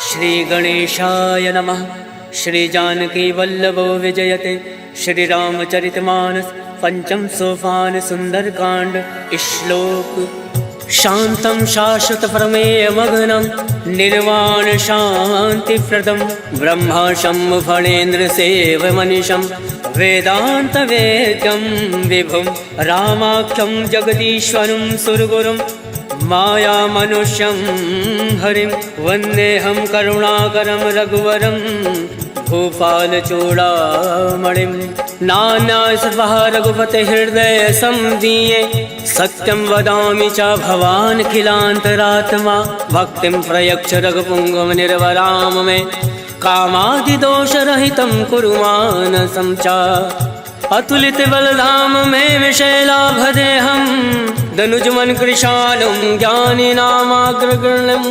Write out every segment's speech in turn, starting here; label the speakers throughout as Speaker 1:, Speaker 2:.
Speaker 1: श्री गणेशाय नमः। श्री जानकी वल्लभो विजयते। श्री रामचरितमानस पंचम सोपान सुंदरकांड। श्लोक शांतं शाश्वत प्रमेय मग्नं निर्वाण शांति प्रदम ब्रह्माशं फणेन्द्र सेव मनीषं वेदांत वेद्यं विभुं रामाख्यं जगदीश्वरं सुरगुरुं माया मनुष्यं हरिं वन्देऽहं करुणाकरं रघुवरं भूपाल चूड़ामणिं। नान्यासवः रघुपते हृदय संदीये सत्यं वदामि च भवान् खिलान्तरात्मा भक्तिं प्रयच्छ रघुपुङ्गव निर्वराम मे कामादिदोषरहितं कुरु मानसं च। अतुलित बलधाम में विशैलाभदेहं दनुजमन कृशालं ज्ञानिनामाग्रगण्यं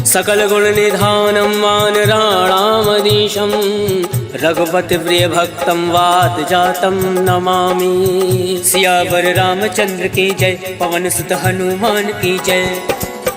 Speaker 1: सकल गुण निधानं वानराणामधीशं रघुपति प्रिय भक्तं वात जातं नमामि। सियावर रामचंद्र की जय। पवन सुत हनुमान की जय।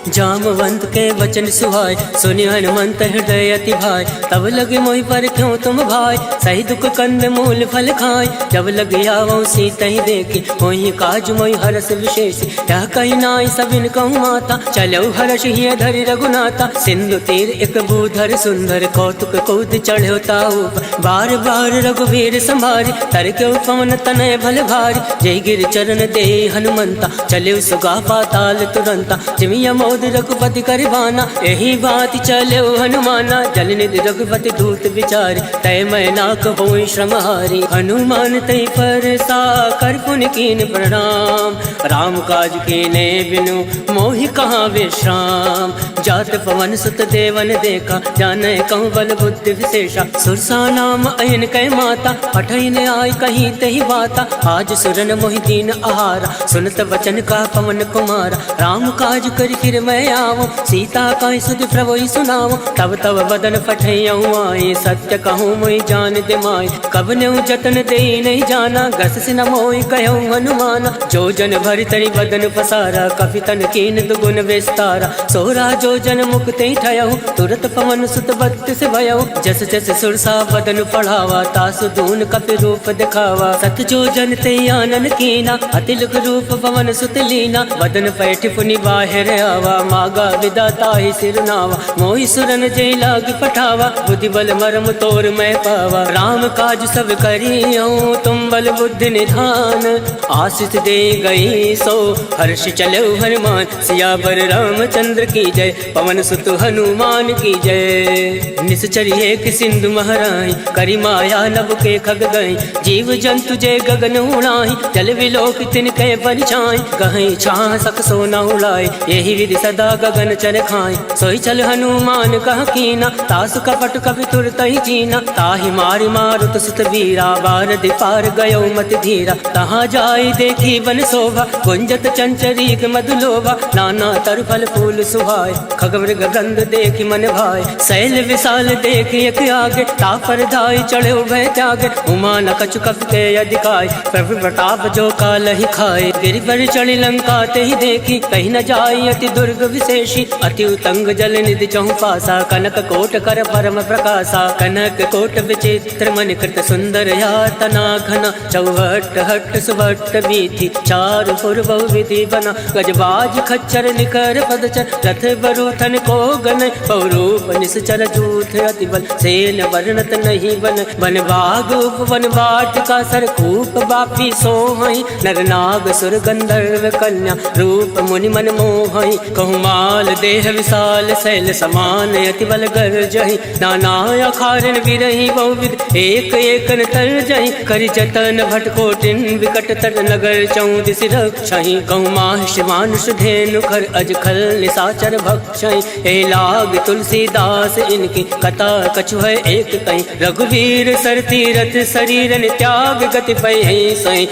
Speaker 1: जामवंत के वचन सुहाय सुनि हनुमंत हृदय अति भाई। तब लगे मोहि पर क्यों तुम भाई सही दुख कंद मूल फल खाय। जब लगे आवो सीता ही देखी मोहि काज मोहि हरस विशेष। यह कही नाई सबिन कहूँ माता चलो हर्ष ही धरि रघुनाथा। सिंधु तीर एक भूधर सुंदर कौतुक कूद चढ़ो ताऊ बार बार रघुवीर संभारी तर क्यों पवन तनय भल भारी। जय गिर चरण दे हनुमंता चले सुगा पाताल तुरंता। जिमिया मोद रघुपति करबाना यही बात चले हनुमाना। जल निधि रघुपति दूत विचार तय मैं नाक होई श्रमहारी। हनुमान तय पर सा कर पुन कीन प्रणाम राम काज कीने बिनु मोहि कहाँ विश्राम। जात पवन सुत देवन देखा जाने कहूँ बल बुद्धि विशेषा। सुरसा नाम अयन कै माता पठन आय कहीं तही बाता। आज सुरन मोहि दीन आहारा सुनत वचन का पवन कुमारा। राम काज कर फिर मैं आवो सीता का सुध प्रभु सुनाओ। तब तब बदन फटैयऊँ आए सत्य कहूँ मोहि जान दे माय। कब न्यू जतन दे नहीं जाना गस से न मोहि कहूँ हनुमाना। जो जन भरि तरि बदन पसारा कपि तन कीन दुगुन विस्तारा। सोरा जो जन मुक्ति ठयऊ तुरत पवन सुत बत्तीस भयऊ। जस जस सुरसा बदन पढ़ावा तासु दून कपि रूप दिखावा। सत जो जन ते आनन कीना अतिलक रूप पवन सुत लीना। बदन पैठ पुनि बाहिर आवा मागा विदाता ही सिरनावा। मोहि सुरन जय लाग पठावा बुद्धि बल मरम तोर मैं पावा। राम काज सब करियो तुम बल बुद्धि निधान। आशीष दे गई सो हर्ष चलो हनुमान। सियावर रामचंद्र की जय। पवन सुत हनुमान की जय। निश्चर एक सिंधु महराई करी माया नभ के खग गई। जीव जंतु जय गगन उड़ाई जल विलोक तिनके परिछाई। गहई छाह सक सोना उड़ाई यही विधि सदा गगन चर खाई। सोई चल हनुमान कह कीना तासु कपट कपि तुरत ही जीना। ताहि मारि मारुत सुत वीरा बारदि पार गयो मति धीरा। तहाँ जाई देखी वन शोभा गुंजत चंचरीक मधुलोभा। नाना तर फल फूल सुहाय खगमृग गंध देखी मन भाई। शैल विशाल देखी एक आगे तापर धाई चढ़े भय त्यागे। उमा न कछु कपि के अधिकाय प्रभु प्रताप जो काल ही खाए। गिरि पर चढ़ी लंका ते ही देखी कहीं न जाई अति दुर्ग विशेषी। अति उतंग जल निधि चहु पासा कनक कोट कर परम प्रकाशा। कनक कोट विचित्र मन कृत सुंदर यातना घना। चौहट हट सुभट बीथी चारु पुर बहु विधि बना। गजबाज खच्चर निकर पदचर रथ बरूथन को गन। पौरूप निश्चर जूथ अति बल सेन वर्णत नहीं बन। वन बाग उपवन वाटिका सरकूप बापी सोहई। नर नाग सुर गंधर्व कन्या रूप मुनि मन मोहई। कहूँ माल देह विशाल शैल समान अति बल गर्जहि। नाना अखारन विरहि बहुविध एक एक तर जहि। करि जतन भटकोटिन विकट तर नगर चौदिस रक्षहि। कहूँ माहिष मानुष धेनु खर अज खल निशाचर भक्षहि। ए लाग तुलसीदास इनकी कथा कछु है एक कहीं। रघुवीर सर तीरथ शरीरन त्याग गति पै सही।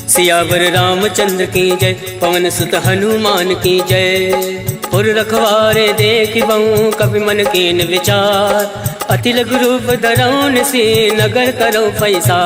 Speaker 1: सियावर रामचंद्र की जय। पवन सुत हनुमान की जय। पुर रखवारे देख बहु कपि मन कीन विचार। अति लघु रूप धरौन से नगर करो पैसा।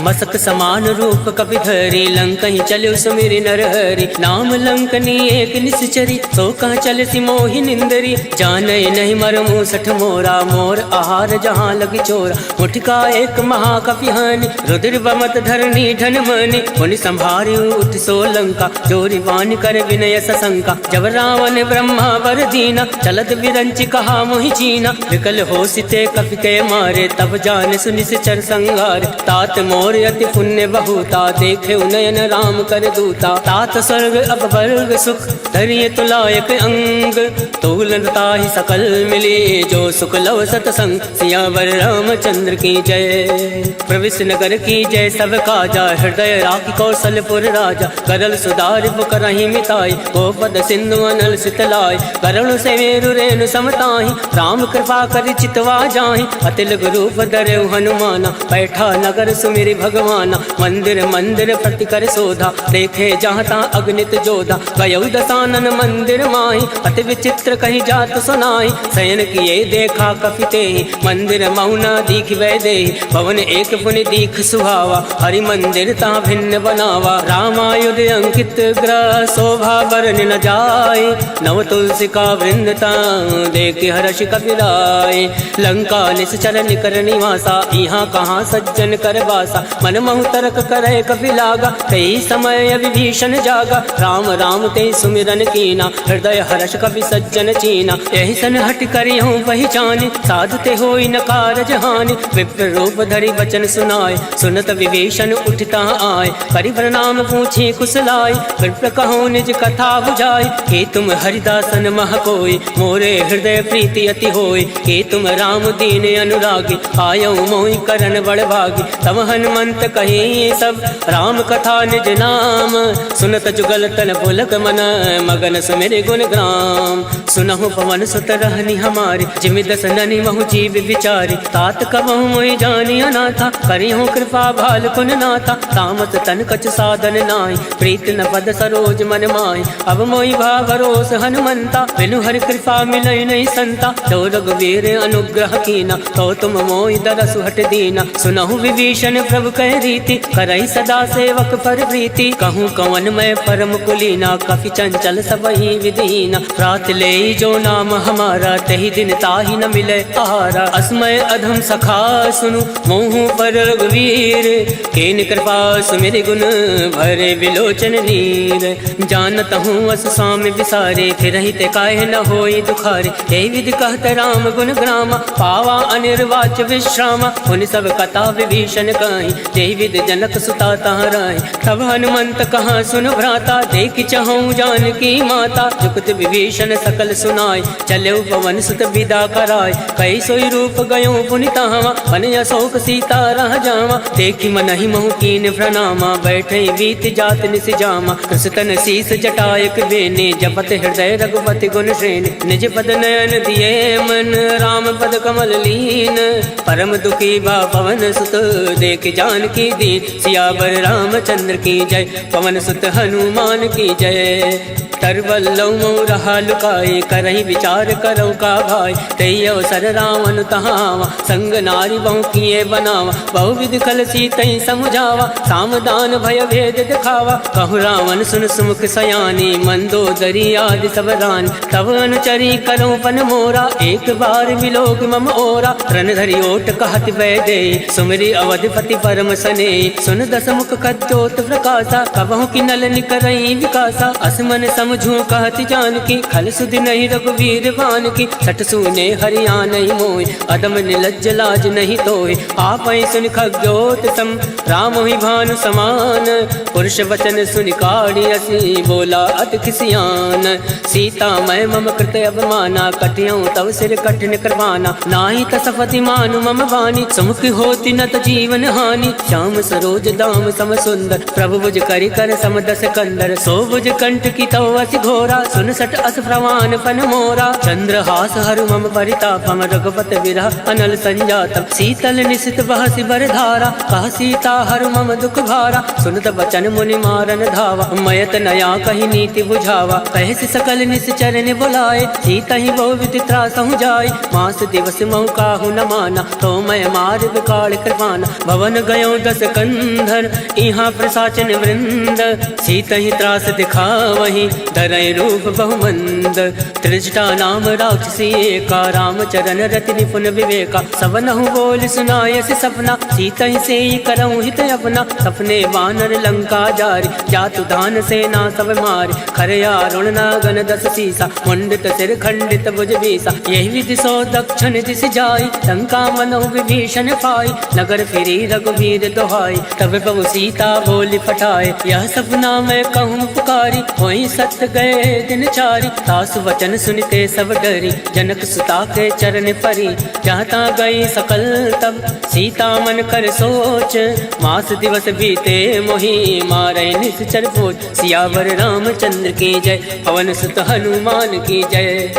Speaker 1: मसक समान रूप कपि धरी लंकहि चलो सुमिरि नरहरि। नाम लंकनी एक निश्चरी सो कह चल सी मोहि निंदरी। जाने नहीं मर मूसठ मोरा मोर आहार जहाँ लगी चोरा। मुठका एक महाकपि हानि रुद्र बमत धरनी धन मनि। मुनि संभारी उठ सो लंका जोरी वान कर विनय सशंका। जब रावण ब्रह्मा वर दीना चलत विरंच कहा मोहि चीना। विकल हो सिते कपि के मारे तब जान सुनि चर संगार। तात मोर अति पुण्य बहुता देखे नयन राम कर दूता। तात स्वर्ग अब वर्ग सुख धरिय तुलायक अंग। तूलता ही सकल मिले जो सुख लव सतसंग। सियावर रामचंद्र की जय प्रविश नगर की जय सब काजा। हृदय राखी कौशलपुर राजा करल सुधार करही मिताई। गोपद सिंधु अनल सितलाई करुण से मेरु रेणु समताही। राम कृपा कर चितवा जाहि अतिल रूप धरे हनुमाना। बैठा नगर सुमिरि भगवाना मंदिर मंदिर प्रति कर शोधा। देखे जहाँ तहाँ अग्नित जोधा गयौ दसानन मंदिर माही। अति विचित्र कहीं जात सुनाई शयन किए देखा कपिते। मंदिर मौना दीख वै दे भवन एक पुनि दीख सुहावा। हरि मंदिर ता भिन्न बनावा रामायुध अंकित ग्रह। शोभा बरन न जाए नव तुलसी का वृंदता देख हर्ष कपिलाए। लंका निश्चर निकर निवासा यहाँ कहाँ सज्जन कर बासा। मन महु तर्क करे कपिलागा कई समय विभीषण जागा। राम राम ते सुमिरन कीना हृदय हर्ष कपि सज्जन चीना। यही सन हट करी हूँ पहचानी साधते होई न कारज हानि। विप्र रूप धरि वचन सुनाए सुनत विभीषण उठता आए। करि प्रणाम पूछे कुशलाय विप्र कहो निज कथा बुझाई। के तुम हरिदासन मह कोई मोरे हृदय प्रीति अति होई। के तुम राम दीन अनुरागी आयो मोहि करन बड़ भागी। तब हनुमंत कही सब राम कथा निज नाम। सुनत जुगल तन पुलक मन मगन सुमिरि गुण ग्राम। सुनहु पवन सुत रहनी हमारी जिमि दस ननि महु जीव विचारी। तात कबहु मोहि जानी अनाथा करिहु कृपा भाल कुन नाथा। तामस तन कछ साधन नाहि प्रीत न पद सरोज मन माहि। अब मोहि भा भरोस हनुमंता बिनु हरि कृपा मिलै नहीं संता। तो रघुवीर अनुग्रह कीना तो तुम मोहि दरसु हट दीना। सुनहु विभीषण प्रभु कह रीति करई सदा सेवक पर प्रीति। कहूँ कवन मैं परम कुलीना कपि चंचल सबहि विदीना। रात ले जो नाम हमारा तही दिन ताहि न मिले आहारा। अस्मय अधम सखा सुनु मोहु पर रघुवीर। केन कृपा सुमिरि गुण भरे विलोचन नीर। जानत हूँ अस स्वामी विसारे फिर ते काहे न होई दुखारे। यही विधि कहत राम गुण ग्रामा पावा अनिर्वाच विश्रामा। उन सब कथा विभीषण कहीं यही विधि जनक सुता तहाँ रही। तब हनुमंत कहाँ सुन भ्राता देख चहु जानकी माता। जुगत विभीषण सकल सुनाय चले पवन सुत विदा कराय। कई सोई रूप गयो पुनि तहाँ मन अशोक सीता रह जावा। देखी मन ही महु कीन प्रणामा बैठे बीत जात निस जामा। कृष्ण शीस जटायक बेने जपत हृदय रघुपति गुण श्रेणी। निज पद नयन दिए मन राम पद कमल लीन। परम दुखी बा पवन सुत देख जानकी दीन। सियावर रामचंद्र की जय पवन सुत हनुमान की जय। तरवल्लौ मोह रहा लुकाए करही विचार करो का भाई। तई अवसर रावण तहावा संग नारी बहु किए बनावा। बहु विधि खल सीतई समुझावा सामदान भय भेद दिखावा। कहु रावण सुन सुमुख सयानी मंदोदरी आदि सब रानी। तब अनुचरी करो पन मोरा एक बार विलोक मम ओरा। रण धरि ओट कहत वै दे सुमिरि अवधिपति परम सने। सुन दस मुख कद्योत प्रकाशा कबहु की नल निकरई विकासा। असमन समझू कहत जानकी खल सुधि नहीं रघुवीर बान की। सट सुने हरिया नहीं मोय अदम निलज्ज लाज नहीं तोय। आप सुन खग्योत सम राम ही भानु समान। पुरुष वचन सुन काढ़ी असी बोला अति खिसियान। सीता मैं मम कृत अवमाना कटियों तव सिर कठिन करवाना। नाही तसपति मानु मम वाणी सुमुख होती न त जीवन हानि। श्याम सरोज दाम सम सुंदर प्रभु बुझ करि कर समदस कंदर। सो बुझ कंठ की तो असी घोरा, सुन सट अस प्रवान फन मोरा। चंद्रहास हरु मम परितापम, रघुपति विरह अनल संजातम। शीतल निशित बहसि बर धारा, कह सीता हरु मम दुख भारा। सुनत बचन मुनि मारन धावा, मयत नया कही नीति बुझावा। कहसि सकल निश्चर ने बुलाए, सीता ही बहु विधि त्रासहु जाय। मास दिवस महु काहू न माना, तो मैं मार विकाल कृपाना। भवन गयो दस कंधर, इहाँ प्रसाचन वृंद। सीता ही त्रास दिखावही, धरय रूप बहुमंद। त्रिजटा नाम राक्षसी एका, रामचरण रति निपुण विवेका। सबनहु बोल सुनायसि सपना, सीता ही से करऊँ हित अपना। सपने वानर लंका जारी, जातु दान सेना सब मारी। खरया रुण नागन दस सीसा, मुंडित सिर खंडित भुज बीसा। यही विधि सो दक्षिण दिश जाई, लंका मनो विभीषण पाई। नगर फिरी रघुवीर दोहाई, तब प्रभु सीता बोली पठाए। यह सपना मैं कहूँ पुकारी, वही सत्य गए दिन चारी। सासु वचन सुनते सब डरी, जनक सुता के चरण परी। जहाँ गई सकल तब, सीता मन कर सोच। मास दिवस बीते मोही, मारे निश्चर भोज। सियावर रामचंद्र की जय, पवन सुत हनुमान की जय।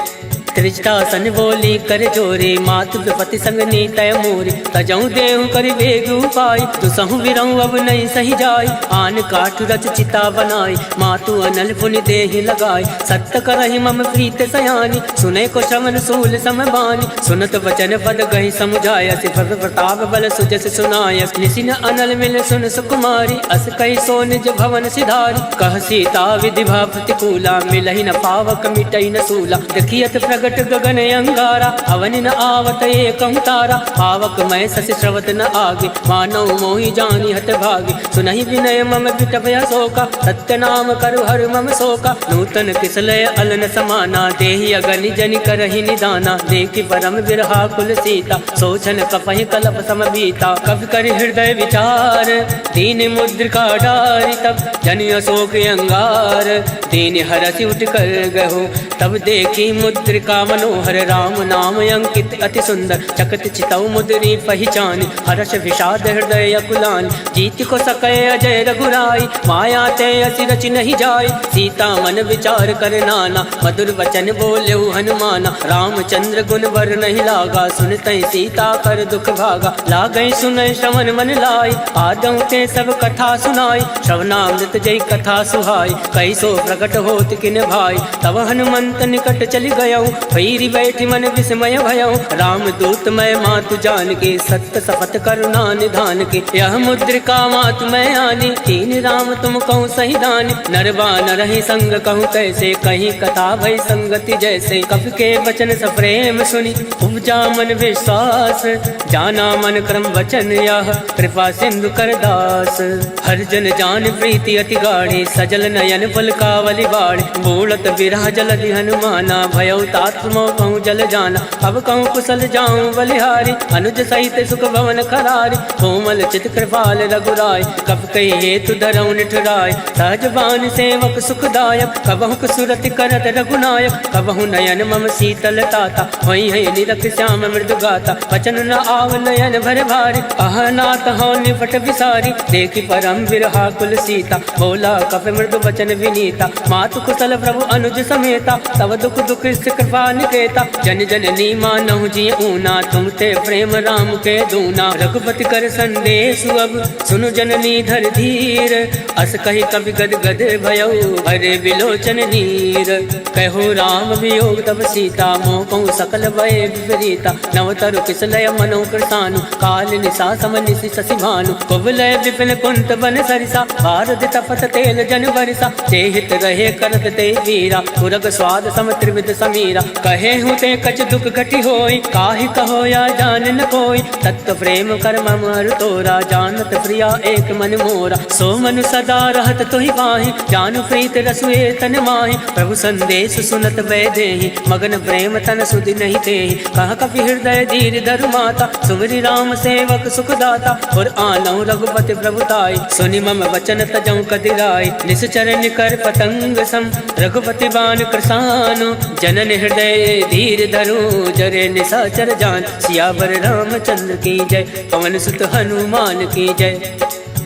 Speaker 1: त्रिजटा सन बोली कर जोरे, मातु विपति संग नीतय मोरे। तजऊ देहु कर वेग उपाय, दुसहु विरहु अब नहीं सही जाय। आन काठ रच चिता बनाई, मातु अनल पुनि देहि लगाई। सत्य करहि मम प्रीत सयानी, सुने को श्रवण सूल समबानी। सुनत वचन पद गहि समुझाय, सिफर प्रताप बल सुजस सुनाय। निसिन अनल मिल सुन सुकुमारी, अस कहि सो निज भवन सिधारी। कह सीता विधि भा प्रतिकूला, मिलहि न पावक मिटई न सूला। देखियत प्रगट गगन अंगारा, अवनि न आवत एकं तारा। पावक मैं शशि श्रवत न आगे, मानव मोहि जानी हत भागे। सुनहि विनय मम विटपय शोका, सत्य नाम करु हर मम शोका। नूतन किसलय अलन समाना, देहि अगनि जनि करहि निदाना। देखि परम विरहा कुल सीता, सोचन कपहि कलप सम बीता। कवि कर हृदय विचार, दीन मुद्रिका डारि। तब जनि अशोक अंगार, दीन हरसि उठ कर गहो। तब देखी मुद्रिका मनोहर, राम नाम अंकित अति सुंदर। चकत चितऊ मुद्री पहचानी, हर्ष विषाद हृदय अकुलानी। जीत को सकै अजय रघुराई, माया ते असी रचि नहीं जाय। सीता मन विचार कर नाना, मधुर वचन बोलेउ हनुमाना। रामचंद्र गुण वर नहीं लागा, सुनतै सीता कर दुख भागा। लागै सुनय श्रवण मन लाई, आदौ ते सब कथा सुनाई। श्रवणामृत जय कथा सुहाई, कैसो प्रकट होत किन भाई। तब हनुमंत निकट चली गयऊ, भैरी बैठी मन विस्मय भयऊ। राम दूत मैं मातु जान के, सत्य शपथ करुणा निधान के। यह मुद्रिका मातु मैं आनी, तीन राम तुम कहूँ सही दानी। नरवा न रही संग कहूँ कैसे, कहीं कथा भई संगति जैसे। कवि के वचन सप्रेम सुनी, उपजा मन विश्वास। जाना मन क्रम वचन यह, कृपा सिंधु कर दास। हर जन जान प्रीति अति गाढ़ी, सजल नयन पलकावली बाढ़। बूढ़त विरह जलधि हनुमाना, भयउ तात मोह कहूँ जल जाना। अब कहूँ कुशल जाऊँ बलिहारी, अनुज सहित सुख भवन खरारी। कोमल चित कृपाल रघुराय, कब कही हेतु धरऊ निठुराय। सहज बान सेवक सुखदायक, कबहु सुरति करत रघुनायक। कबहु नयन मम शीतल ताता, वही है निरख श्याम मृदु गाता। वचन न आव नयन भर भारी, अहनाथ हो निपट विसारी। देखी परम विरहा कुल सीता, बोला कप मृदु वचन विनीता। मातु कुशल प्रभु अनुज समेता, तब दुख दुख कृपा निकेता। जन जननी मानहु जी ऊना, तुम ते प्रेम राम के दूना। रघुपति कर संदेश अब, सुनु जननी धर धीर। अस कही कवि गद गद भयऊ, भरे विलोचन नीर। कहो राम वियोग तब सीता, मोह कहूँ सकल भय विपरीता। नवतरु किसलय मनो कृतानु, काल निशा सम निशि शशि भानु। कुबलय विपिन कुंत बन सरिसा, भारत तपत तेल जन बरिसा। जेहित रहे करत ते वीरा, पुरग स्वाद सम त्रिविध समीरा। कहे हूँ ते कछ दुख घटी होई, काहि कहो या जान न कोई। तत्व प्रेम कर मम अरु तोरा, जानत प्रिया एक मन मोरा। सो मनु सदा रहत तोहि बाहि, जानु प्रीत रसुए तन माहि। प्रभु संदेश सुनत वै देहि, मगन प्रेम तन सुधि नहीं तेहि। कह कपि हृदय धीर धरु माता, सुमरि राम सेवक सुखदाता। और आनौ रघुपति प्रभुताई, सुनि मम वचन तजौ कदिराई। निश्चर निकर पतंग सम, रघुपति बान कृसानु। जनन हृदय धीर धरु, जरे निशाचर जान। सियावर रामचंद्र की जय, पवन सुत हनुमान की जय।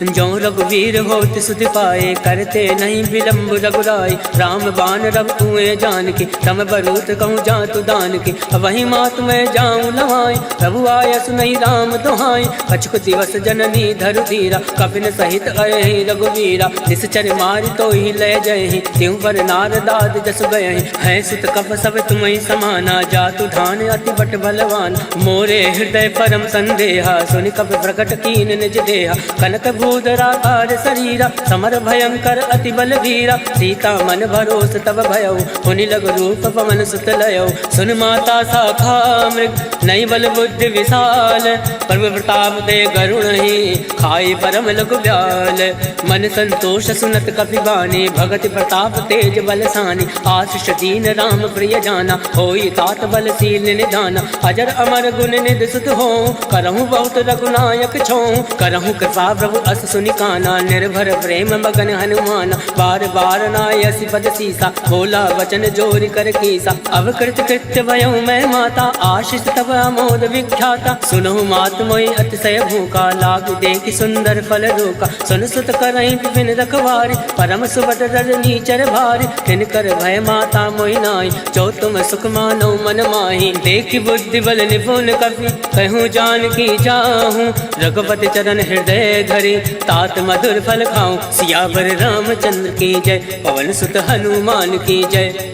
Speaker 1: जो रघुवीर होत सुधि पाए, करते नहीं विलम्ब रघुराई। राम बाण रब कुएं जान के, तम बरूत कहूँ जातु दान के। वही मात मैं जाऊँ लवाई, प्रभु आय सुनई राम दुहाई। कछुक दिवस जननी धरु धीरा, कपिन सहित अहि रघुवीरा। निश्चर मारि तो ही लय जय, त्यों पर नारदाद जस गए। है सुत कप सब तुम्हें समाना, जातु धान अति बट बलवान। मोरे हृदय परम संदेहा, सुनि कपि प्रकट कीन निज देहा। कनक भूधराकार शरीरा, समर भयंकर अति बल वीरा। सीता मन भरोस तब भयउ, पुनि लग रूप पवन सुत लयउ। सुन माता शाखा मृग, नई बल बुद्धि विशाल। प्रभु प्रताप दे गरुण ही, खाई परम लघु ब्याल। मन संतोष सुनत कपि बानी, भगति प्रताप तेज बलसानी। आशीष दीन राम प्रिय जाना, होई तात बलशील निधाना। अजर अमर गुण निधि सुत हो, करहूँ बहुत रघुनायक छो। करहूँ कृपा प्रभु अस सुनि काना, निर्भर प्रेम मगन हनुमाना। बार बार नायसि पद सीसा, बोला वचन जोरि कर कीसा। अब कृत कृत्य भयउ मैं माता, आशीष तब अमोद विख्याता। सुनहु मात मोहि अतिशय भूखा, लाग देखि सुंदर फल रोका। सुन सुत करहीं विपिन रखवारी, परम सुबत रजनी चर भारी। किनकर भय माता मोहि नाई, जो तुम सुख मानो मन माही। देखि बुद्धि बल निपुण कपि, कहूँ जानकी जाहूँ। रघुपति चरण हृदय धरि, तात मधुर फल खाऊं। सियावर रामचंद्र की जय, पवन सुत हनुमान की जय।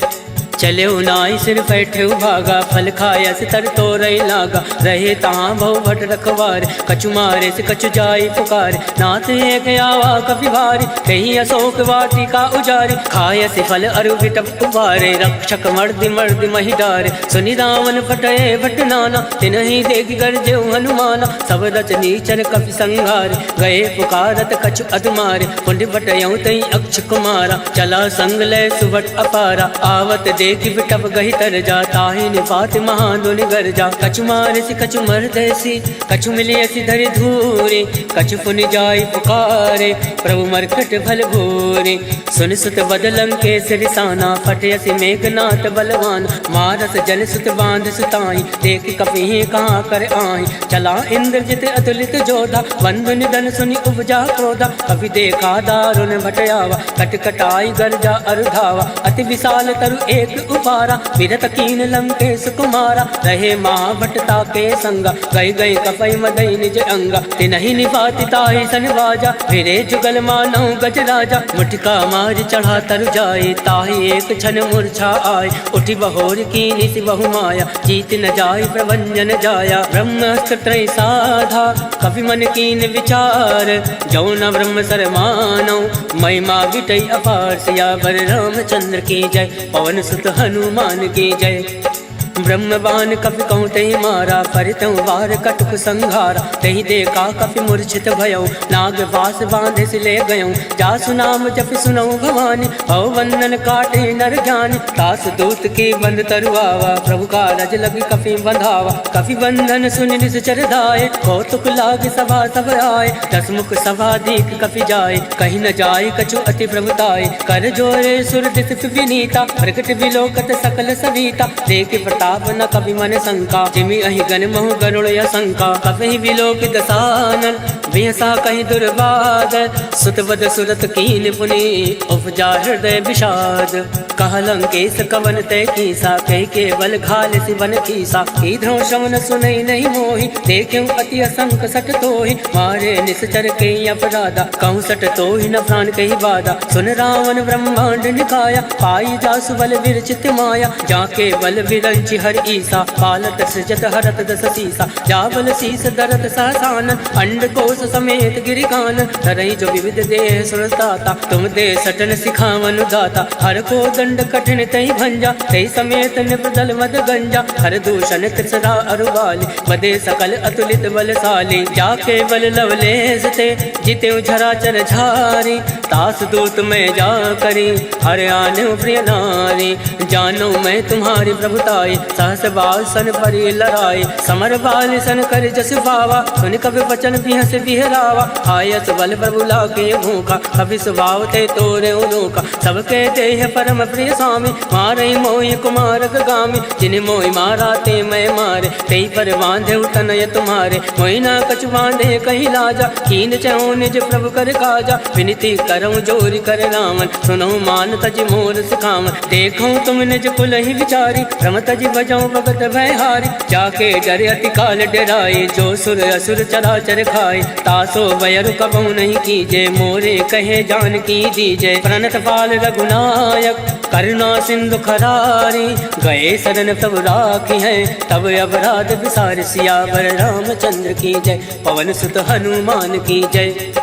Speaker 1: चले नाई सिर बैठे भागा, फल खाया से तर तो रही लागा। रहे तहाँ बहु भट रखवार, कछु मारे से कछु जाई पुकार। नाथ एक आवा कपि भारी, कहीं अशोक वाटिका उजारे। खाय से फल अरु विटप उबारे, रक्षक मर्दि मर्दि महि डारे। सुनि रावण फटये भट नाना, तिनहि देखि गर्जेउ हनुमाना। सब रचनी चर कपि संघारे, गए पुकारत कछु अधमारे। पुण्य बटयउ तई अक्ष कुमारा, चला संग लय सुभट अपारा। आवत देखि बिटप गहि तर जा, ताहि निपात महादुनि गर जा। कछु मारसि कछु मरदैसि, कछु मिलियसि धरि धूरे। कछु पुनि जाई पुकारे, प्रभु मरकट भल भूरे। सुन सुत बदलं के सिरसाना, फटयसि मेघनाथ बलवान। मारस जन सुत बांध सुताई, देखि कपि कहाँ कर आही। चला इंद्रजित अतुलित जोधा, बंधु निधन सुनि उपजा क्रोधा। कपि देखा दारुण भटयावा, कटकटाई गर्जा अरुधावा। अति विशाल तरु एक उपारा, विरत कीन लंकेश कुमारा। रहे महाभटता के संगा, गई गई कपई मदई निज अंगा। तिनहि निपाति ताहि सन बाजा, फिरे जुगल मानव गज राजा। मुठिका मार चढ़ा तर जाए, ताहि एक क्षण मूर्छा आए। उठि बहोर कीनि सि बहु माया, जीत न जाय प्रभंजन जाया। ब्रह्मास्त्र त्रय साधा, कपि मन कीन विचार। जौ न ब्रह्म सर मानौ, महिमा विटई अपार। सियावर रामचंद्र की जय, पवन सुत हनुमान की जय। ब्रह्मबान कपि कहूँ तहि मारा, परितौ वार कटुक संघारा। तहि देखा कपि मूर्छित भयउ, नाग वास बांधे से ले गयउ। जासु नाम जपि सुनऊ भवानी, भव बंधन काटे नर ज्ञानी। तास दूत की बंद तरुआवा, प्रभु का रज लगी कपि बंधावा। कपि बंधन सुनि निश्चर धाये, कौतुक लाग सभा सब आए। दस मुख सभा दीख कपि जाए, कहीं न जाय कछु अति प्रभुताय। कर जोरे सुर दिस विनीता, प्रकट विलोकत सकल सविता। देख प्रताप न कपि मन शंका, जिमि अहि गण महु गरुड़ असंका। कपि विलोक दसानन, बिहसा कहीं दुर्बाद। सुत बद सुरत कीन पुनि, उपजा हृदय विषाद। कह लंकेश कवन तय कीसा, कह के बल घाल सिवन कीसा। कीधो श्रवण सुनई नहीं मोहि, देखियो अति असंक सट तोहि। मारे निश्चर के अपराधा, कहूँ सट तोहि न प्राण कही बाधा। सुन रावण ब्रह्मांड निकाया, पाई जासु बल विरचित माया। जाके बल विरंचि हर ईसा, पालत सृजत हरत दस सीसा। जाबल शीस दरत सहसान, अंड कोश समेत गिरिकान। धरई जो विविध देह सुरताता, तुम दे सटन सिखावन दाता। हर को दंड कठिन तई भंजा, तई समेत निपदल मद गंजा। हर दूषण त्रिसरा अरुबाली, बदे सकल अतुलित बलशाली। जाके बल लवलेस ते, जिते झरा चर झारी। तास दूत में जा करी, हर आने प्रिय नारी। जानो मैं तुम्हारी प्रभुताई, सहस बाल सन परि लड़ाई। समर बाल सन कर जस पावा, सुन कभी बचन बिहस बिहरावा। आयस बल प्रभु लाके भूखा, कभी स्वभाव ते तोरे उनोका। सबके देह परम प्रिय स्वामी, मारई मोहि कुमार गामी, जिन मोहि मारा ते मैं मारे, तेई पर बांधे तनय तुम्हारे, मोहि न कछु बांधे कही लाजा, कीन चहु निज प्रभु कर काजा, विनती करऊं जोरि कर रामन, सुनहु मान तज मोर सिखावन, देखूं तुम निज कुल ही विचारी, रम तज बजाऊं भगत भय हारी, जाके डरे अति काल डराए, जो सुर असुर चराचर खाए, तासो वयरु कबहु नहीं कीजे, मोरे कहे जान की दीजे, प्रणत पाल रघुनायक करुणा सिंधु खरारी, गए शरण तब राखी है, तब अपराध विसार, सियावर रामचंद्र की जय, पवन सुत हनुमान की जय।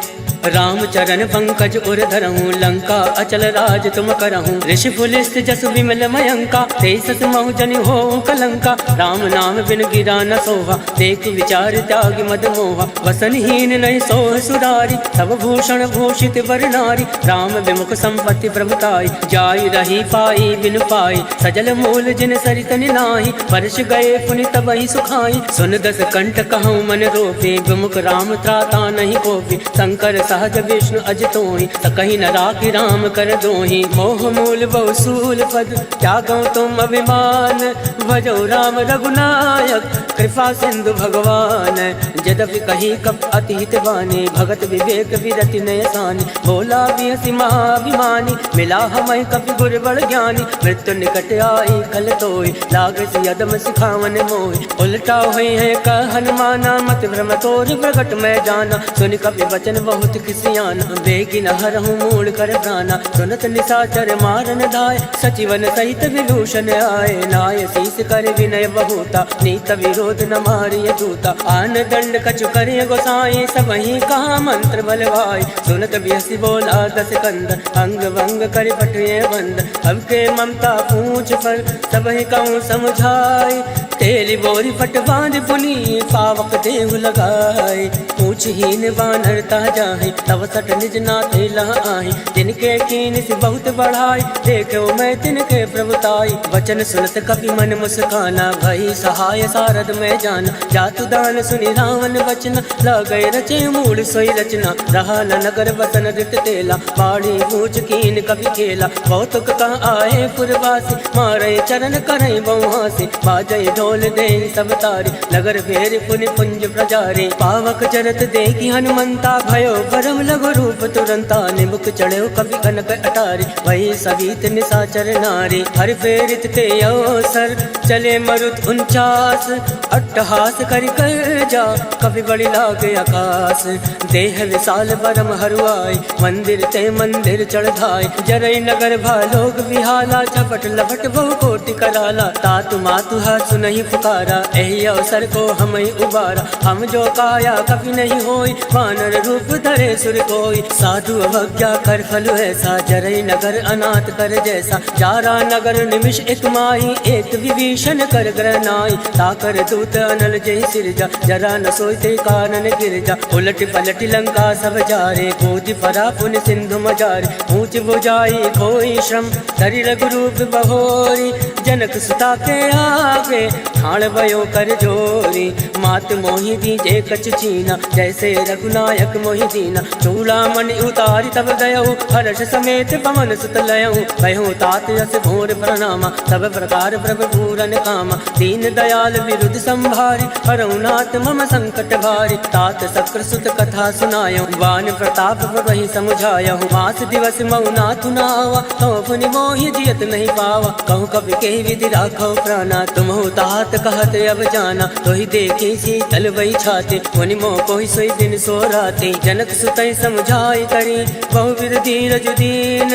Speaker 1: राम चरण पंकज उर धरहूँ, लंका अचल राज तुम करहूँ, ऋषि पुलिस जस विमल मयंका, तेसस महु जनि हो कलंका, राम नाम बिन गिरा न सोहा, देख विचार त्याग मद मोहा, वसनहीन नहीं सोह सुरारी, सब भूषण भूषित वर नारी, राम विमुख संपत्ति प्रभुताई, जाय रही पाई बिन पाई, सजल मूल जिन सरित निनाहि, वर्ष गए पुनि तबहि सुखाई, सुन दस कंठ कहूँ मन रोपे, विमुख राम त्राता नहीं कोपी, शंकर सहज विष्णु अजतोहि, सकहि न राखि राम कर दोहि, मोह मूल बहु सूल पद, त्यागौ तुम अभिमान, भजो राम रघुनायक, कृपा सिंधु भगवान, यद्यपि कही कप अति हित बानी, भगत विवेक विरति नय सानी, बोला बिहसि महाभिमानी, मिला हमहि कपि गुर बड़ ज्ञानी, मृत्यु निकट आई खल तोहि, लागस यदम सिखावन मोहि, उलटा हुई है कह हनुमाना, मत भ्रम तोर प्रगट मैं जाना, सुनि कपि वचन बहुत किसियाना, बेगी न हरहूँ मूल कर प्राणा, सुनत निशाचर मारन धाय, सचिवन सहित विभूषण आए, नाय शीस कर विनय बहुता, नीत विरोध न मारिय दूता, आन दंड कछु करे गोसाई, सबहि कहा मंत्र बलवाई, सुनत बिहसि बोला दस कंद, अंग भंग कर पटिए बंद, अब के ममता पूछ पर सबहि कहूँ समझाई, तेली बोरी पट बांध पुनी, पावक देहु लगाए, पूछहीन बानरता जाहि, तब सट निज नाथे लहाई, जिनके कीन से बहुत बढ़ाई, देखो मैं तिनके प्रभुताई, वचन सुनत कपि मन मुस्काना, भई सहाय सारद में जाना, जातु दान सुनि रावण वचन, लगय रचे मूल सोई रचना, रहा न नगर बसन रित तेला, बाड़ी पूछ कीन कपि खेला, कौतुक कह आए पुरवासी, मारे चरण करई बहुहासी, बाजय ढोल दे सब तारी, नगर फेर पुनि पुंज प्रजारी, पावक चरत देखी हनुमंता, भयो परम लघु रूप तुरंता, निमुख चढ़ो कवि कनक अटारी, वही सवित निशाचर नारी, हर प्रेरित ते अवसर, चले मरुत 49, अट्टहास करि कर जा, कवि बड़ी लागे आकाश, देह विशाल परम हरुआई, मंदिर ते मंदिर चढ़ धाय, जरई नगर भालोक विहाला, झपट लपट बहु कोटि कराला, तातु मातु सुनहि पुकारा, एहि अवसर को हमहि उबारा, हम जो काया कभी नहीं होई, वानर रूप धरे सुर कोई, साधु अवज्ञा कर फल ऐसा, जरई नगर अनाथ कर जैसा, जारा नगर निमिष एक माही, एक विभीषण कर ग्रह नाई, ताकर दूत अनल जय सिरजा, जरा न सोते कानन गिरजा, उलट पलट लंका सब जारे, कूद परा पुन सिंधु मजारे, ऊंच बुझाई कोई श्रम, धरि रघुरूप बहोरी, जनक सुता के आगे, ठाण भयो कर जोरी, मात मोहि दीजे कछ चीना, जैसे रघुनायक मोहि दीना, चूड़ामणि उतारी तब गयऊ, हर्ष समेत पवन सुत लयऊ, कहो तात यस घोर प्रणामा, सब प्रकार प्रभु पूरन कामा, दीन दयाल विरुद्ध संभारी, हरऊ नाथ मम संकट भारी, तात शक्र सुत कथा सुनायो, वान प्रताप वही समझायो, मास दिवस मऊ नाथु नावा, कहो पुनि मोहि जियत नहीं पावा, कहूँ कवि के विधि राखो प्राणा, तुम हो तात कहत अब जाना, तो ही देखी शीतल वही छाते, मुनि मोह कोई सोई दिन सो राते, जनक सुतई समझाई करी, बहुविध धीरज दीन,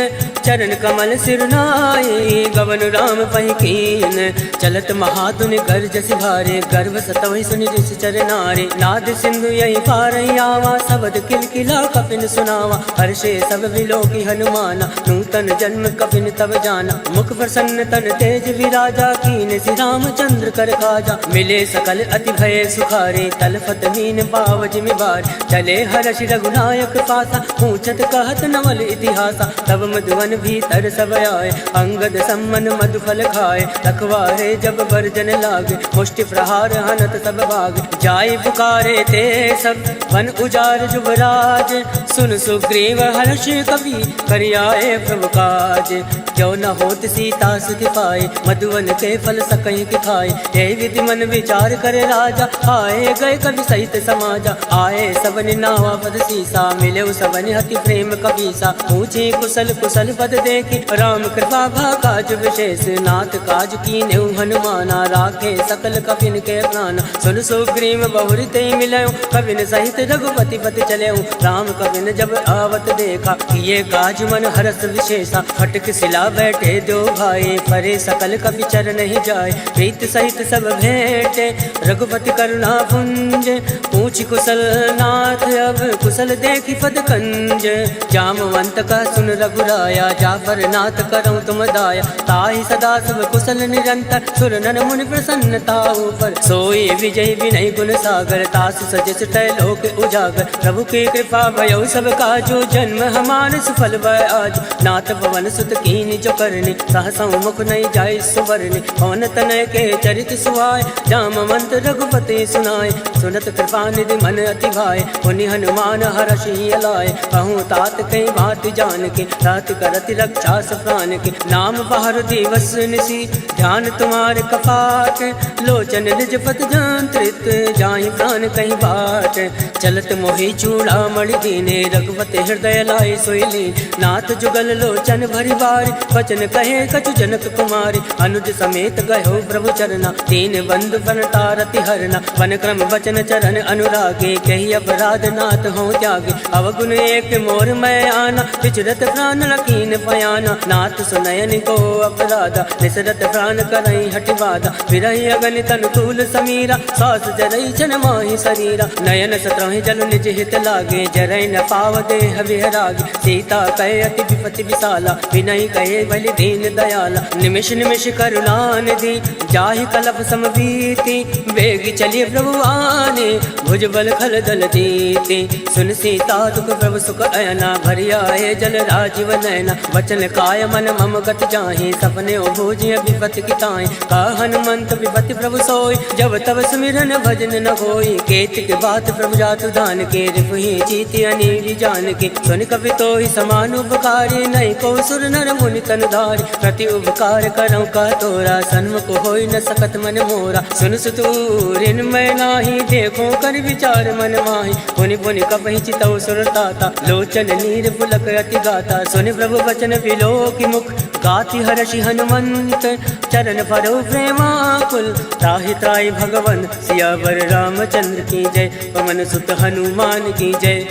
Speaker 1: चरण कमल सिर नाई, गवन राम पहि कीन, चलत महाधुनि गर्ज सिभारे, गर्भ सतवहि सुनि ऋषि चर नारे, नाद सिंधु यही पार आवा, शब्द किलकिला कपिन सुनावा, हर्षे सब विलोकी हनुमाना, नूतन जन्म कपिन तब जाना, मुख प्रसन्न तन तेज विराजा, कीन श्री रामचंद्र कर काजा, मिले सकल अति भय सुखारे, तलफत मीन पाव जिमिबार, चले हर्षि रघुनायक पासा, पूछत कहत नवल इतिहासा, तब मधुवन हनुमान भीतर सब आए, अंगद सम्मन मधुफल खाए, रखवारे जब बरजन लागे, मुष्टि प्रहार हनत सब भाग, जाय पुकारे ते सब वन उजार जुबराज, सुन सुग्रीव हर्ष कवि करियाए प्रभु काज, क्यों न होत सीता सुखि पाए, मधुवन के फल सकहीं कि खाए, हे विधि मन विचार करे राजा, आए गए कवि सहित समाजा, आए सबनि नावा पद सीसा, मिले सबनि हति प्रेम कबीसा, पूछे कुशल कुशल पद देखी, राम कृपा भा काज विशेष, नाथ काज कीन्हु हनुमाना, राखे सकल कपिन के प्राण, सुन सुग्रीव बहुरि ते मिलयो, कपिन सहित रघुपति पति चलयो, राम कपिन जब आवत देखा, किए काज मन हरस विशेषा, फटक सिला बैठे दो भाई, परे सकल कपि चरण ही जाए, प्रीत सहित सब भेंटे, रघुपति करुणा पुंज, पूछ कुशल नाथ अब कुशल देखी पद कंज, जामवंत का सुन रघुराया, जाफर नाथ करऊं तुम दाया, ताहि सदा सब कुशल निरंतर, सुर नर मुनि प्रसन्नता ऊपर, सोई विजय विनय गुण सागर, तास सजस लोक उजागर, प्रभु की कृपा भयो सब काजो, जन्म हमार सुफल भय आज, नाथ पवन सुत कीन जो करनी, सहसा मुख नहीं जाय सुवरनी, पवन तनय के चरित सुहाय, जामवंत रघुपति सुनाय, सुनत कृपा निधि मन अति भाय, पुनि हनुमान हरषि अलाय, कहूँ तात कई बात जान के, रात करति रक्षा प्राण के, नाम पहर दिवस निसी, ध्यान तुम्हारे कपाट, लोचन निज पत जंत्रित, जाहि प्राण कहीं बाट, चलत मोहि चूड़ा मणि दीने, रघुपति हृदय लाए सोइली, नाथ जुगल लोचन भरि बारी, वचन कहे कछु जनक कुमारी, अनुज समेत गयो प्रभु चरना, तीन बंधु बन तारति हरना, वन क्रम वचन चरण अनुरागे, कही अपराध नाथ हो त्यागे, अवगुण एक मोर मैं आना, विचरत प्राण लकीन पयाना, नाथ सुनयन को अपराधा, निसरत प्राण करई हटि बाधा, विरहि अगन तनुकूल समीरा, सास जरई छन माहि शरीरा, नयन सत्रहि जल निज हित लागे, जरई न पाव देह विहरागे, सीता कहे अति विपति विशाला, विनय कहे बलि दीन दयाला, निमिष निमिष करुणा निधि, जाहि कलप समबीति, वेग चलिए प्रभु आने, भुज बल खल दल जीते, सुन सीता दुख प्रभु सुख अयना, भरि आए जल राजीव नयना, वचन काय मन मम गत जाहि, सपने भोजिय विपति किताय, का हनुमंत विपति प्रभु सोई, जब तब सुमिरन भजन न होई, केतिक बात प्रभु जातु दान के, रिपुहि जीति अनीरि जान के, सुन कपि तोहि समान उपकारी, नहीं को सुर नर मुनि तन धारी, प्रति उपकार करऊं का तोरा, सन्मुख होई न सकत मन मोरा, सुन सुतूरिन मैं नाही, देखो कर विचार मन माही, पुनि पुनि कपहि चितौ सुर ताता, लोचन नीर पुलक अति गाता, सुनि प्रभु वचन बिलो की मुख, गाति हर्षि हनुमंत, चरण परो प्रेमाकुल, त्राहि त्राहि भगवन सियावर रामचंद्र की जय, पवन सुत हनुमान की जय,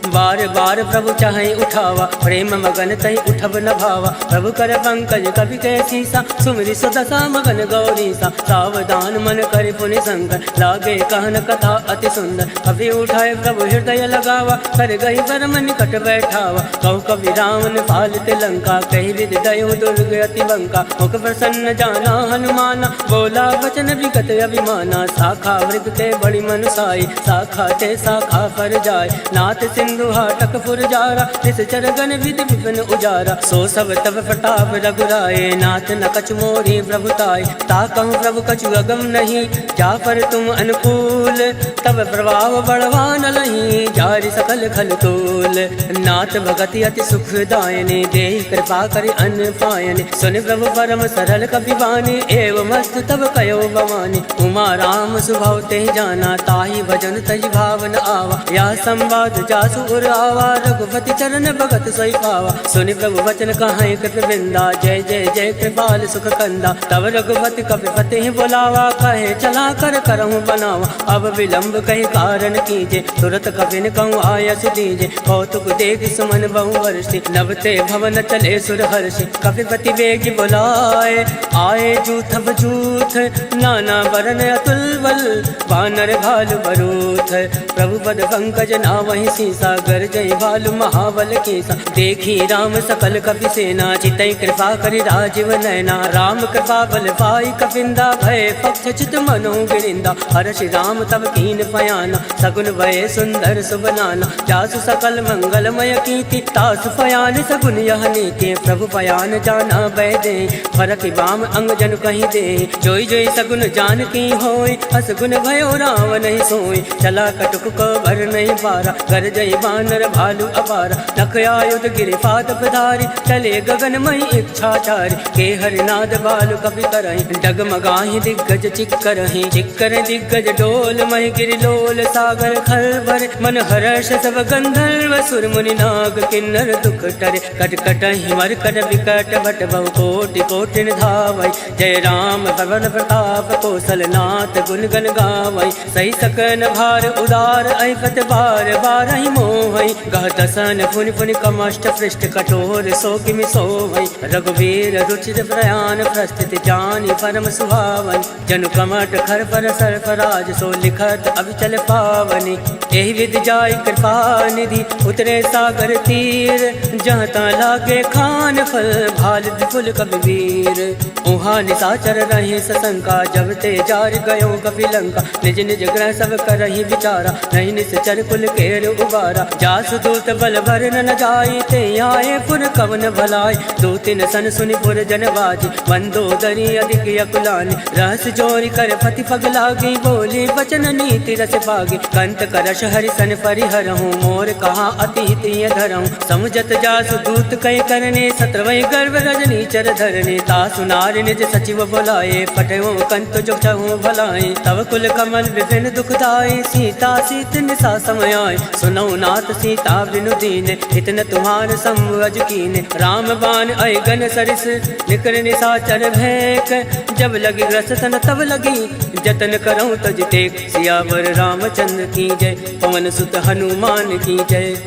Speaker 1: बार बार प्रभु चाहे उठावा, प्रेम मगन तहि उठब न भावा, प्रभु कर पंकज कवि के सीसा, सुमिरि सुदशा मगन गौरीसा, सावधान मन कर पुनि शंकर, लागे कहन कथा अति सुंदर, कवि उठाए प्रभु हृदय लगावा, कर गई परम निकट बैठावा, कहु कवि रावण पालित लंका, कही विधि दयो दुर्ग अति बंका, मुख प्रसन्न जाना हनुमाना, बोला वचन विगत अभिमाना, शाखा वृग के बड़ी मनुसाई, शाखा ते शाखा पर जाय, नाथ सिंधु हाटक पुरजारा, इस चरगन विधि विपिन उजारा, सो सब तब प्रताप रघुराए, नाथ न कछु मोरी प्रभुताय, ताकहु प्रभु कछु अगम नहीं, जा पर तुम अनुकूल, तब प्रभाव बढ़वान लही, जारि सकल खल तोल, नाथ भगति अति सुख दायने, देहि कृपा करि अन्न पायने, सुनि प्रभु परम सरल कपि बानी, एवं मस्त तब कयो भवानी, उमा राम सुभाव ते जाना, ताहि भजन तज भावन आवा, या संवाद जासु आवा, रघुपति चरण भगत सोई पावा, सुनि प्रभु वचन कहाई कृत वृंदा, जय जय जय कृपाल सुख कंदा, तब रघुपति कपिपति ही बुलावा, कहे चला कर करहूँ बनावा, अब विलंब कही कारण कीजे, तुरत कपिन कहूँ आयस दीजे, कौतुक देख सुमन बहु वर्षि, नभते भवन चले सुर हर्षि, कपिपति वेग बुलाए, आए जूथ बजूथ, नाना वरन अतुल बल, वानर भालु बरूथ, प्रभु पद पंकज नावहि सीसा, सागर जय भालु महाबल केसा। देखी राम सकल कपि सेना, चितई कृपा करि राजीव नैना। राम कृपा बल पाई कपिंदा, भय पक्ष चित मनो गिरिंदा। हर्षि राम तब कीन पयाना, सगुन भय सुंदर सुबनाना। जासु सकल मंगलमय कीर्ति, तासु पयान सगुन यह नीति। प्रभु पयान जाना बैदे, फरक बाम अंग जन कहीं दे। जोई जोई सगुन जान की होय, अस गुन भयो राम नहीं सोई। चला कटुक को भर नहीं पारा, कर जय बानर भालू अपारा। नख आयुध गिरि पाद पधारी, चले गगन मई इच्छाचारी। के हरिनाद बालु कपि करहि, डगमगाहि दिग्गज चिक्करहि। चिक्कर दिग्गज डोल महि गिरि लोल, सागर खल भरे मन हर्ष सब गंधर्व। सुर मुनि नाग किन्नर दुख टरे, कट कटहि मरकट विकट भट बहु कोटि कोटि धावै। जय राम पवन प्रताप कौशल नाथ, गुण गण गावै। सही सकन भार उदार, ऐपत बार बारहि मोहै। गह दसन पुनि पुनि कमष्ट पृष्ठ, कठोर सो किमि सोवै। रघुवीर रुचिर प्रयाण, प्रस्थित जानि परम सुहावन। जनु कमट खर पर सर्फराज, सो लिखत अविचल पावनि। एहि विधि जाय कृपा निधि, उतरे सागर तीर। जहाँ ता लागे खान फल, भाल विपुल कबीर। उहाँ निशाचर रहे सशंका, जब ते जार गयो कपिलंका। निज निज ग्रह सब करहि विचारा, नहीं निश्चर कुल केर उबारा। जासु दूत बल भर न जाई, ते आए पुर कवन भलाई। दो तीन सन सुनि पुर जन बाजी, मंदोदरी अधिक अकुलानी। रहस जोरी कर पति पग लागी, बोली बचन नीति रस पागी। कंत करश हरि सन परिहरहूँ, मोर कहा अति हित धरहूँ। समुझत जासु दूत कई करने, सत्रवै गर्भ रजनी चर धरने। तासु नारि निज सचिव बुलाए, पटयो कंत जो चहु भलाए। तव कुल कमल विभिन्न दुखदाई, सीता सीत निशा समय आए। सुनौ नाथ सीता बिनु दीने, इतन तुम्हार संवज कीने। राम बाण अयगन सरिस, निकर निशाचर भैक। जब लगी रस तन तब लगी, जतन करऊँ तज टेक। सियावर रामचंद्र की जय, पवन सुत हनुमान की जय।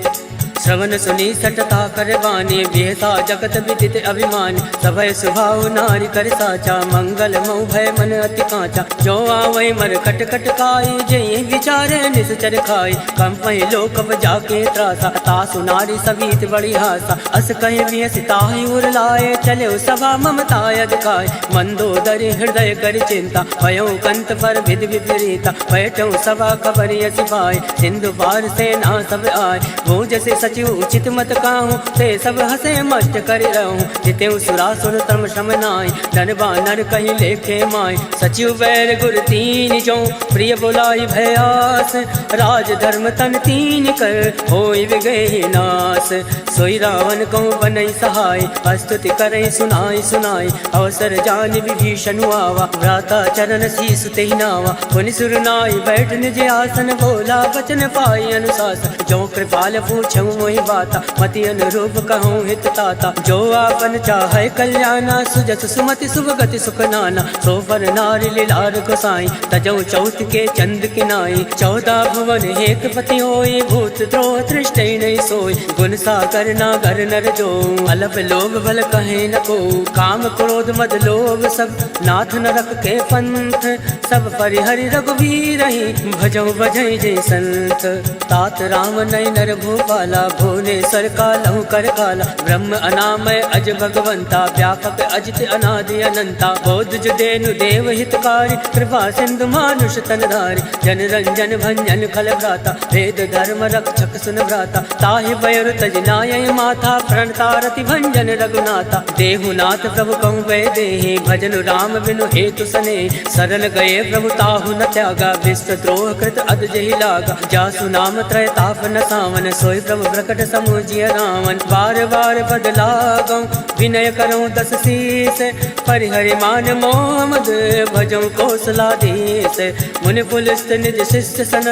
Speaker 1: श्रवण सुनी सटता कर बानी, बेहसा जगत विदित अभिमानी। सभय सुभाव नारी कर साचा, मंगल मऊ भय मन अति कांचा। जो आवै मर कट कट काई, जय विचारे निश्चर खाई। कंपहि लोक जाके त्रासा, तासु नारी सवीत बड़ी हासा। अस कहे वियस ताहि उर लाए, चले सभा ममता अधिकाय। मंदोदरी हृदय कर चिंता, भयो कंत पर विधि विपरीता। बैठो सभा खबर यसी पाए, सिंधु पार सेना सब आए। वो जैसे सचिव उचित मत काहूँ, ते सब हसे मस्त कर रहूँ। जिते सुरासुर तम श्रम नाय, धन बानर कहीं लेखे माय। सचिव बैर गुर तीन जो, प्रिय बुलाई भयास। राज धर्म तन तीन कर, होई विगहि नास। सोई रावण कहूँ बनई सहाय, स्तुति करई सुनाई सुनाई। अवसर जान विभीषण आवा, भ्राता चरण शीस तेहि नावा। पुनि सुर नाई बैठ निज आसन, बोला वचन पाई अनुशासन। जो कृपाल पूछऊँ मोहि बाता, मति अनुरूप कहूँ हित ताता। जो आपन चाहे कल्याणा, सुजस सुमति सुभगति सुख नाना। सो पर नारी लीलार गोसाई, तजौ चौथ के चंद किनाई। 14 भुवन एक पति होई, भूत द्रोह तृष्टै नहीं सोई। गुण सागर नागर नर जो, अलप लोभ बल कहे न को। काम क्रोध मद लोभ सब, नाथ नरक के पंथ। सब परिहरि रघुवीर ही, भजौ बजै जय संत। तात राम नय नर भूपाला, भुवनेश्वर कालहु कर काला। ब्रह्म अनामय अज भगवंता, व्यापक अजित अनादि अनंता। बोध जुदेनु देव हितकारी, कृपा सिंधु मानुष तनधारी। जन रंजन भंजन खल भ्राता, वेद धर्म रक्षक सुन भ्राता। ताहि बयर तज नाय माथा, प्रणतारति भंजन रघुनाथा। देहुनाथ प्रभु कहूँ वै देहि, भजन राम बिनु हेतु सने। सरल गए प्रभु ताहु न त्यागा, विश्व द्रोह कृत अद जहि लागा। जासु नाम त्रय ताप न सावन, सोई प्रभु प्रकट समुझिय रावण। बार बार बदलागऊँ, विनय करऊँ दस शीस। परिहरि मान मोह मद, भजऊँ कौशलाधीश। मुनि पुलस्त निज शिष्य सन,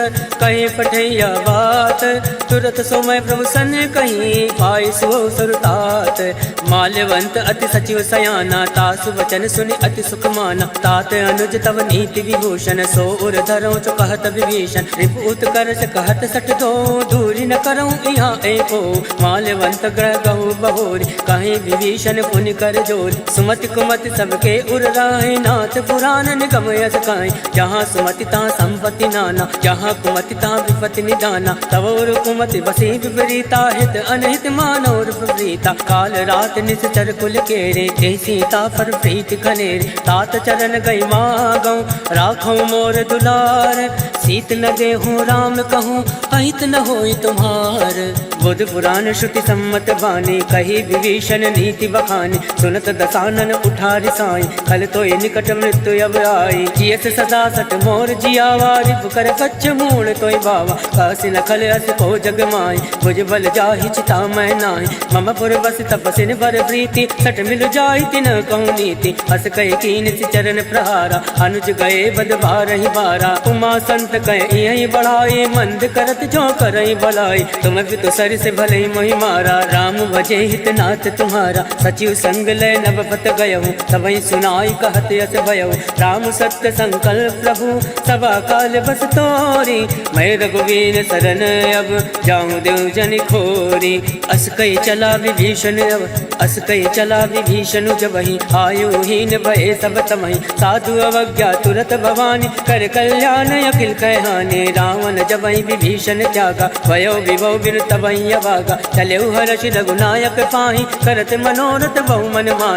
Speaker 1: कहीं पठैया बात। तुरत सोमय प्रभु सन कहीं, पाई सुओ सुरतात। माल्यवंत अति सचिव सयाना तासु वचन सुनि अति सुख माना। तात अनुज तव नीति विभूषण सो उर धरो चो कहत विभीषण। रिपु उत्कर्ष कहत सठ दो दूरी न करऊं यहाँ एको। माल्यवंत ग्रह गहु बहोरी कहीं विभीषण पुनि कर जोरी। सुमति कुमति सबके उर राहे नाथ पुराण निगम यस काई। जहाँ सुमति तहाँ संपत्ति नाना जहाँ कुमति तहाँ विपत्ति निदाना। तव उर कुमति बसी विपरीता हित अनहित मानव विपरीता। काल रात निश्चर कुल केरे ते सीता पर प्रीत खनेरे। तात चरण गई मागऊं राखऊं मोर दुलार। सीत न देहूँ राम कहूँ अहित न होई तुम्हार। बुध पुराण श्रुति सम्मत बानी कही विभीषण नीति बखानी। सुनत दसानन उठारी साई कल तो निकट मृत्यु अब आई। जियस सदा सट मोर जियावा रिपु कर कच्छ मूल तोय बावा। कासी न खल अस को जग माई भुज बल जाहि चिता मैं नाही। मम पुर बस तपसिन बर प्रीति सट मिल जाहि तिन कहूँ नीति। हस कह कीन चरण प्रहारा अनुज गए बद बारहि बारा। उमा संत कह यही बढ़ाई मंद करत जो करई भलाई। तुम भी तो सर से भले मोहि मारा राम भजे हित नाथ तुम्हारा। सचिव संग लय नवपत गयहु सबई सुनाई कहत यस भयहु। राम सत्य संकल्प प्रभु सभा काल बस तोरी। मैं रघुवीर शरण अब जाऊं देव जन खोरी। अस कई चला विभीषण अब अस कई चला विभीषण जबहि। आयुहीन भय सब तमहि साधु अवज्ञा तुरत भवानी। कर कल्याण अखिल कहहाने रावण जबहि विभीषण त्यागा। भयो विभव बिन तबहि अभागा चले हर्ष रघुनायक पाहि। करत मनोरथ बहु मन माहि।